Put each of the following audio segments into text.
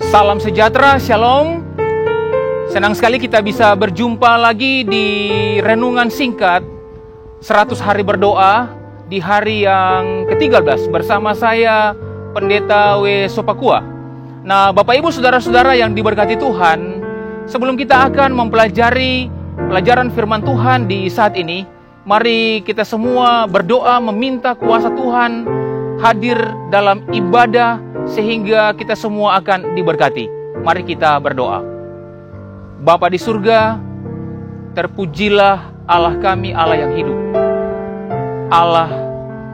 Salam sejahtera, shalom. Senang sekali kita bisa berjumpa lagi di renungan singkat 100 hari berdoa di hari yang ke-13 bersama saya Pendeta W. Sopakua. Nah, Bapak Ibu Saudara-saudara yang diberkati Tuhan, sebelum kita akan mempelajari pelajaran firman Tuhan di saat ini, mari kita semua berdoa meminta kuasa Tuhan hadir dalam ibadah sehingga kita semua akan diberkati. Mari kita berdoa. Bapa di surga, terpujilah Allah kami, Allah yang hidup, Allah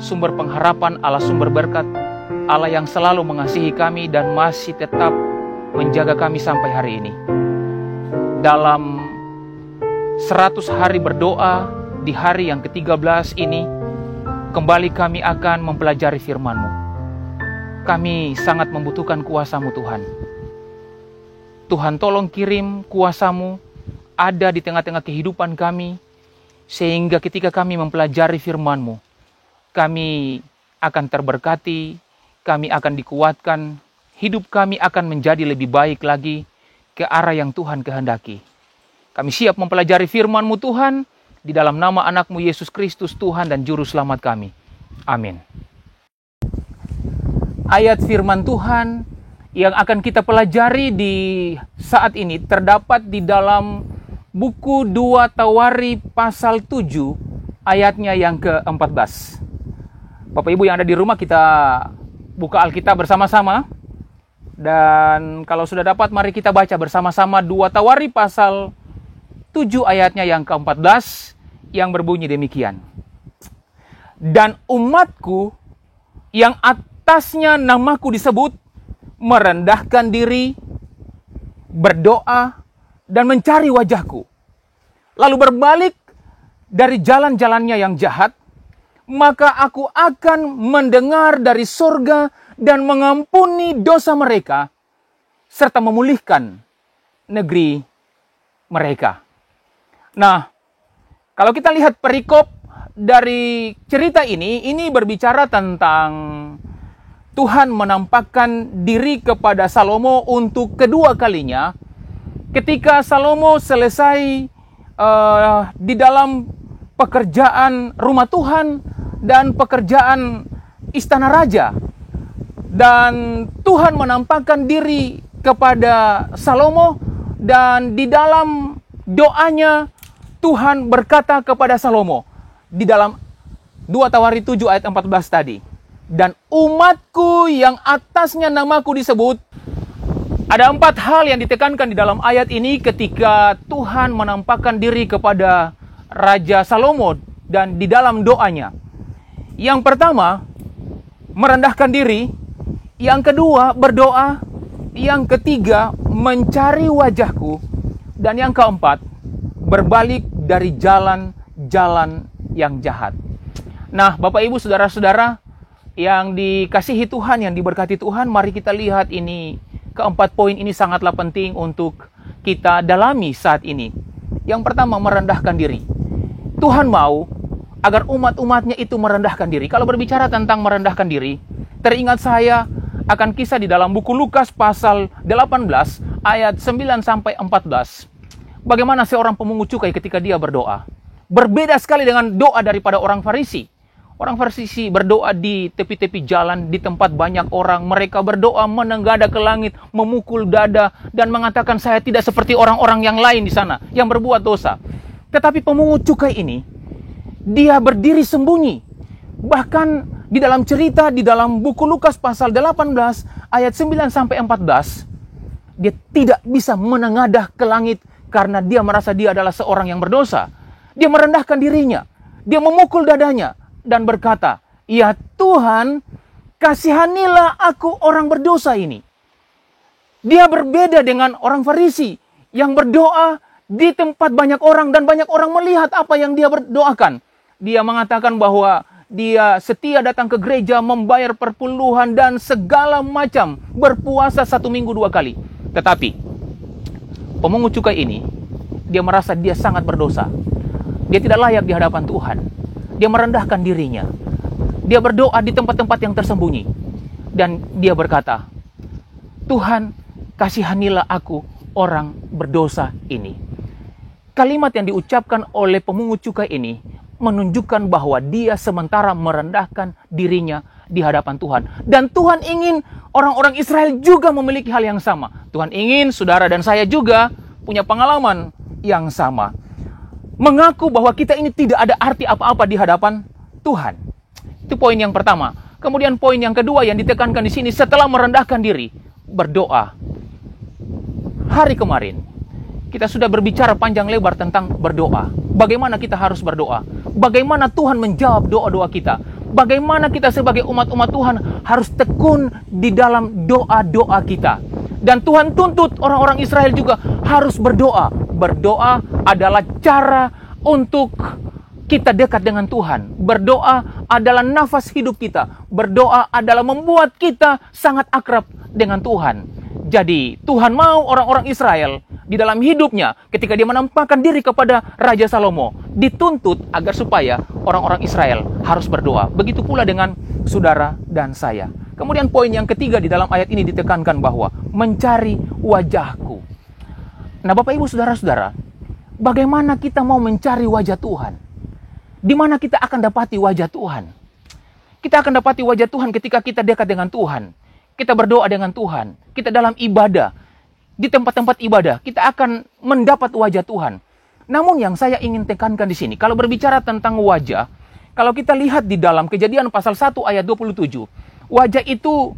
sumber pengharapan, Allah sumber berkat, Allah yang selalu mengasihi kami dan masih tetap menjaga kami sampai hari ini. Dalam 100 hari berdoa di hari yang ke-13 ini, kembali kami akan mempelajari firman-Mu. Kami sangat membutuhkan kuasa-Mu Tuhan. Tuhan, tolong kirim kuasa-Mu ada di tengah-tengah kehidupan kami, sehingga ketika kami mempelajari firman-Mu, kami akan terberkati, kami akan dikuatkan, hidup kami akan menjadi lebih baik lagi ke arah yang Tuhan kehendaki. Kami siap mempelajari firman-Mu Tuhan, di dalam nama anak-Mu Yesus Kristus, Tuhan dan Juru Selamat kami. Amin. Ayat firman Tuhan yang akan kita pelajari di saat ini terdapat di dalam buku 2 Tawari pasal 7 ayatnya yang ke-14. Bapak Ibu yang ada di rumah, kita buka Alkitab bersama-sama. Dan kalau sudah dapat, mari kita baca bersama-sama 2 Tawari pasal 7 ayatnya yang ke-14 yang berbunyi demikian. Dan umatku yang atasnya namaku disebut, merendahkan diri, berdoa, dan mencari wajahku, lalu berbalik dari jalan-jalannya yang jahat, maka aku akan mendengar dari surga dan mengampuni dosa mereka, serta memulihkan negeri mereka. Nah, kalau kita lihat perikop dari cerita ini berbicara tentang Tuhan menampakkan diri kepada Salomo untuk kedua kalinya ketika Salomo selesai di dalam pekerjaan rumah Tuhan dan pekerjaan istana raja. Dan Tuhan menampakkan diri kepada Salomo, dan di dalam doanya Tuhan berkata kepada Salomo di dalam 2 Tawari 7 ayat 14 tadi, dan umatku yang atasnya namaku disebut. Ada 4 hal yang ditekankan di dalam ayat ini ketika Tuhan menampakkan diri kepada Raja Salomo dan di dalam doanya. Yang pertama, merendahkan diri. Yang kedua, berdoa. Yang ketiga, mencari wajahku. Dan yang keempat, berbalik dari jalan-jalan yang jahat. Nah, Bapak Ibu Saudara-saudara yang dikasihi Tuhan, yang diberkati Tuhan, mari kita lihat ini. Keempat poin ini sangatlah penting untuk kita dalami saat ini. Yang pertama, merendahkan diri. Tuhan mau agar umat-umatnya itu merendahkan diri. Kalau berbicara tentang merendahkan diri, teringat saya akan kisah di dalam buku Lukas pasal 18 ayat 9-14. Bagaimana seorang pemungut cukai ketika dia berdoa. Berbeda sekali dengan doa daripada orang Farisi. Orang Farisi berdoa di tepi-tepi jalan, di tempat banyak orang. Mereka berdoa menengadah ke langit, memukul dada, dan mengatakan, saya tidak seperti orang-orang yang lain di sana, yang berbuat dosa. Tetapi pemungut cukai ini, dia berdiri sembunyi. Bahkan di dalam cerita, di dalam buku Lukas pasal 18, ayat 9-14, dia tidak bisa menengadah ke langit, karena dia merasa dia adalah seorang yang berdosa. Dia merendahkan dirinya. Dia memukul dadanya dan berkata, ya Tuhan, kasihanilah aku orang berdosa ini. Dia berbeda dengan orang Farisi yang berdoa di tempat banyak orang dan banyak orang melihat apa yang dia berdoakan. Dia mengatakan bahwa dia setia datang ke gereja, membayar perpuluhan dan segala macam, berpuasa 1 minggu 2 kali. Tetapi pemungut cukai ini, dia merasa dia sangat berdosa. Dia tidak layak di hadapan Tuhan. Dia merendahkan dirinya. Dia berdoa di tempat-tempat yang tersembunyi. Dan dia berkata, Tuhan, kasihanilah aku orang berdosa ini. Kalimat yang diucapkan oleh pemungut cukai ini menunjukkan bahwa dia sementara merendahkan dirinya di hadapan Tuhan. Dan Tuhan ingin orang-orang Israel juga memiliki hal yang sama. Tuhan ingin saudara dan saya juga punya pengalaman yang sama. Mengaku bahwa kita ini tidak ada arti apa-apa di hadapan Tuhan. Itu poin yang pertama. Kemudian poin yang kedua yang ditekankan di sini, setelah merendahkan diri, berdoa. Hari kemarin kita sudah berbicara panjang lebar tentang berdoa. Bagaimana kita harus berdoa? Bagaimana Tuhan menjawab doa-doa kita? Bagaimana kita sebagai umat-umat Tuhan harus tekun di dalam doa-doa kita? Dan Tuhan tuntut orang-orang Israel juga harus berdoa. Berdoa adalah cara untuk kita dekat dengan Tuhan. Berdoa adalah nafas hidup kita. Berdoa adalah membuat kita sangat akrab dengan Tuhan. Jadi Tuhan mau orang-orang Israel di dalam hidupnya ketika dia menampakkan diri kepada Raja Salomo dituntut agar supaya orang-orang Israel harus berdoa. Begitu pula dengan saudara dan saya. Kemudian poin yang ketiga di dalam ayat ini ditekankan bahwa mencari wajahku. Nah Bapak Ibu Saudara-saudara, bagaimana kita mau mencari wajah Tuhan? Di mana kita akan dapati wajah Tuhan? Kita akan dapati wajah Tuhan ketika kita dekat dengan Tuhan. Kita berdoa dengan Tuhan. Kita dalam ibadah. Di tempat-tempat ibadah, kita akan mendapat wajah Tuhan. Namun yang saya ingin tekankan di sini, kalau berbicara tentang wajah, kalau kita lihat di dalam Kejadian pasal 1 ayat 27, wajah itu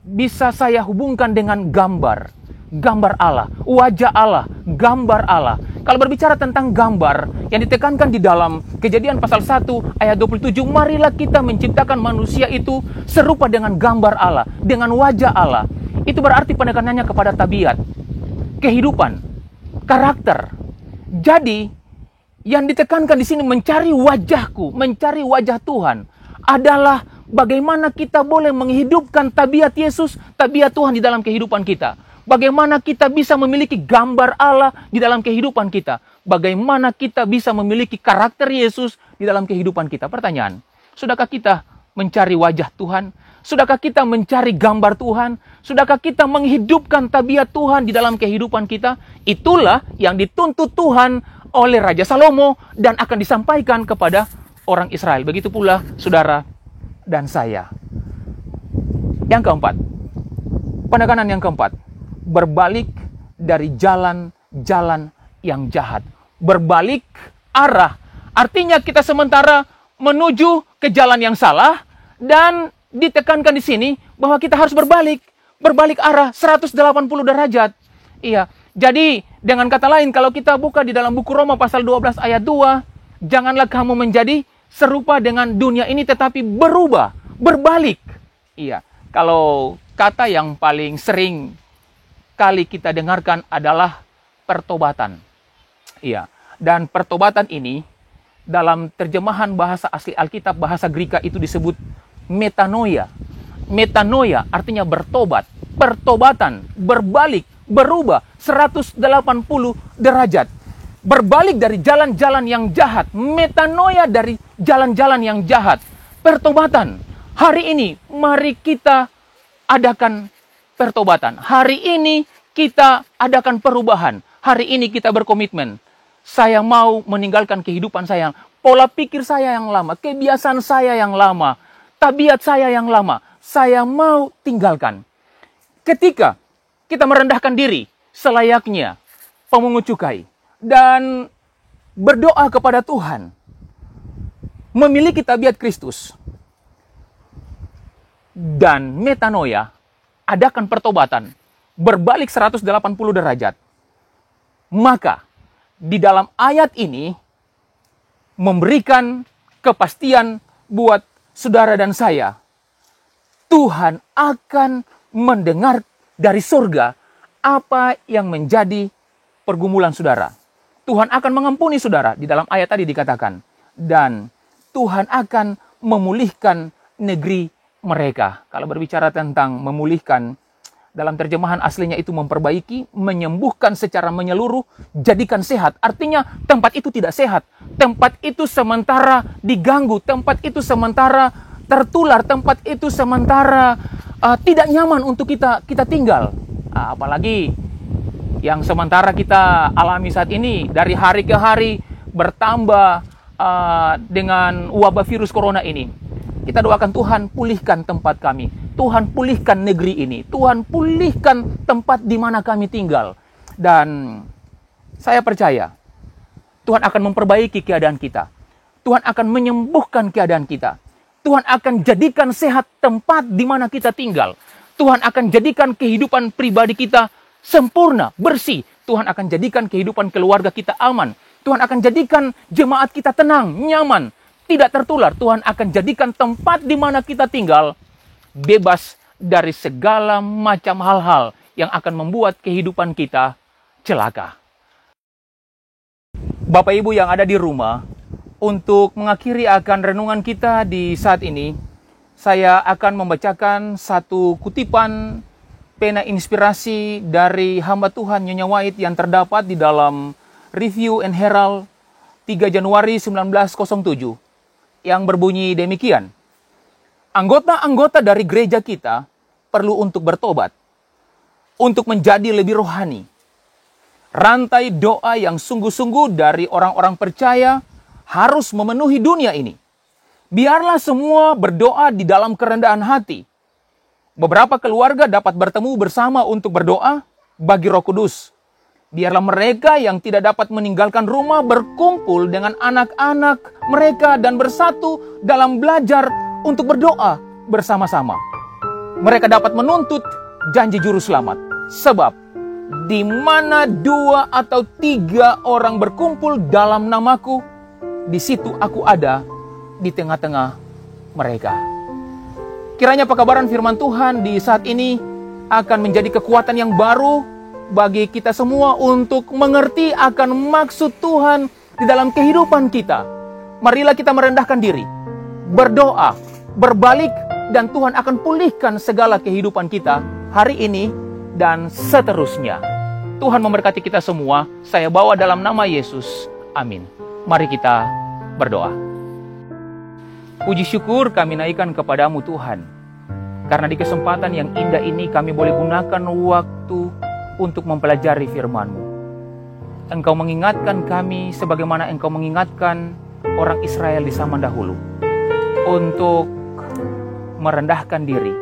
bisa saya hubungkan dengan gambar. Gambar Allah, wajah Allah, gambar Allah. Kalau berbicara tentang gambar yang ditekankan di dalam Kejadian pasal 1 ayat 27, marilah kita menciptakan manusia itu serupa dengan gambar Allah, dengan wajah Allah. Itu berarti penekanannya kepada tabiat, kehidupan, karakter. Jadi, yang ditekankan di sini mencari wajahku, mencari wajah Tuhan adalah bagaimana kita boleh menghidupkan tabiat Yesus, tabiat Tuhan di dalam kehidupan kita. Bagaimana kita bisa memiliki gambar Allah di dalam kehidupan kita. Bagaimana kita bisa memiliki karakter Yesus di dalam kehidupan kita. Pertanyaan, sudahkah kita mencari wajah Tuhan? Sudahkah kita mencari gambar Tuhan? Sudahkah kita menghidupkan tabiat Tuhan di dalam kehidupan kita? Itulah yang dituntut Tuhan oleh Raja Salomo dan akan disampaikan kepada orang Israel. Begitu pula saudara dan saya. Yang keempat, penekanan yang keempat, berbalik dari jalan-jalan yang jahat. Berbalik arah. Artinya kita sementara menuju ke jalan yang salah dan ditekankan di sini bahwa kita harus berbalik arah 180 derajat. Iya. Jadi dengan kata lain kalau kita buka di dalam buku Roma pasal 12 ayat 2, janganlah kamu menjadi serupa dengan dunia ini tetapi berubah, berbalik. Iya. Kalau kata yang paling sering kali kita dengarkan adalah pertobatan. Iya. Dan pertobatan ini dalam terjemahan bahasa asli Alkitab bahasa Greka itu disebut metanoia. Metanoia artinya bertobat, pertobatan, berbalik, berubah 180 derajat. Berbalik dari jalan-jalan yang jahat, metanoia dari jalan-jalan yang jahat. Pertobatan. Hari ini mari kita adakan pertobatan. Hari ini kita adakan perubahan. Hari ini kita berkomitmen. Saya mau meninggalkan kehidupan saya, pola pikir saya yang lama, kebiasaan saya yang lama, tabiat saya yang lama, saya mau tinggalkan. Ketika kita merendahkan diri selayaknya pemungut cukai dan berdoa kepada Tuhan, memiliki tabiat Kristus dan metanoia, adakan pertobatan, berbalik 180 derajat, maka di dalam ayat ini memberikan kepastian buat saudara dan saya. Tuhan akan mendengar dari surga apa yang menjadi pergumulan saudara. Tuhan akan mengampuni saudara, di dalam ayat tadi dikatakan. Dan Tuhan akan memulihkan negeri mereka. Kalau berbicara tentang memulihkan, dalam terjemahan aslinya itu memperbaiki, menyembuhkan secara menyeluruh, jadikan sehat. Artinya tempat itu tidak sehat. Tempat itu sementara diganggu. Tempat itu sementara tertular. Tempat itu sementara tidak nyaman untuk kita tinggal. Apalagi yang sementara kita alami saat ini, dari hari ke hari bertambah dengan wabah virus corona ini. Kita doakan Tuhan pulihkan tempat kami, Tuhan pulihkan negeri ini, Tuhan pulihkan tempat di mana kami tinggal. Dan saya percaya Tuhan akan memperbaiki keadaan kita. Tuhan akan menyembuhkan keadaan kita. Tuhan akan jadikan sehat tempat di mana kita tinggal. Tuhan akan jadikan kehidupan pribadi kita sempurna, bersih. Tuhan akan jadikan kehidupan keluarga kita aman. Tuhan akan jadikan jemaat kita tenang, nyaman, tidak tertular. Tuhan akan jadikan tempat di mana kita tinggal bebas dari segala macam hal-hal yang akan membuat kehidupan kita celaka. Bapak Ibu yang ada di rumah, untuk mengakhiri akan renungan kita di saat ini, saya akan membacakan satu kutipan pena inspirasi dari hamba Tuhan Nyonya White yang terdapat di dalam Review and Herald 3 Januari 1907 yang berbunyi demikian. Anggota-anggota dari gereja kita perlu untuk bertobat, untuk menjadi lebih rohani. Rantai doa yang sungguh-sungguh dari orang-orang percaya harus memenuhi dunia ini. Biarlah semua berdoa di dalam kerendahan hati. Beberapa keluarga dapat bertemu bersama untuk berdoa bagi Roh Kudus. Biarlah mereka yang tidak dapat meninggalkan rumah berkumpul dengan anak-anak mereka dan bersatu dalam belajar untuk berdoa bersama-sama. Mereka dapat menuntut janji juru selamat. Sebab di mana 2 atau 3 orang berkumpul dalam namaku, di situ aku ada di tengah-tengah mereka. Kiranya pekabaran firman Tuhan di saat ini akan menjadi kekuatan yang baru bagi kita semua untuk mengerti akan maksud Tuhan di dalam kehidupan kita. Marilah kita merendahkan diri, berdoa, berbalik, dan Tuhan akan pulihkan segala kehidupan kita hari ini dan seterusnya. Tuhan memberkati kita semua. Saya bawa dalam nama Yesus. Amin. Mari kita berdoa. Puji syukur kami naikkan kepadamu Tuhan. Karena di kesempatan yang indah ini kami boleh gunakan waktu untuk mempelajari firman-Mu. Engkau mengingatkan kami sebagaimana Engkau mengingatkan orang Israel di zaman dahulu. Untuk merendahkan diri,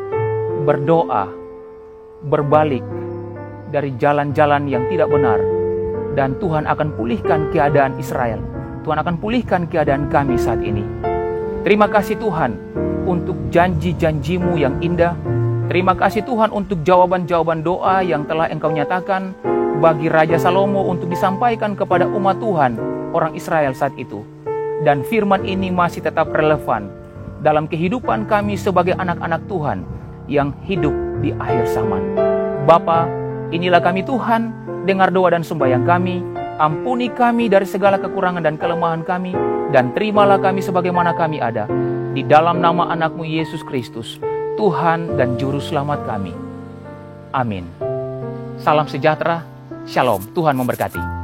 berdoa, berbalik dari jalan-jalan yang tidak benar. Dan Tuhan akan pulihkan keadaan Israel. Tuhan akan pulihkan keadaan kami saat ini. Terima kasih Tuhan untuk janji-janji-Mu yang indah. Terima kasih Tuhan untuk jawaban-jawaban doa yang telah Engkau nyatakan bagi Raja Salomo untuk disampaikan kepada umat Tuhan, orang Israel saat itu. Dan firman ini masih tetap relevan dalam kehidupan kami sebagai anak-anak Tuhan yang hidup di akhir zaman. Bapa, inilah kami Tuhan, dengar doa dan sembahyang kami. Ampuni kami dari segala kekurangan dan kelemahan kami, dan terimalah kami sebagaimana kami ada. Di dalam nama anak-Mu Yesus Kristus, Tuhan dan Juru Selamat kami. Amin. Salam sejahtera, Shalom, Tuhan memberkati.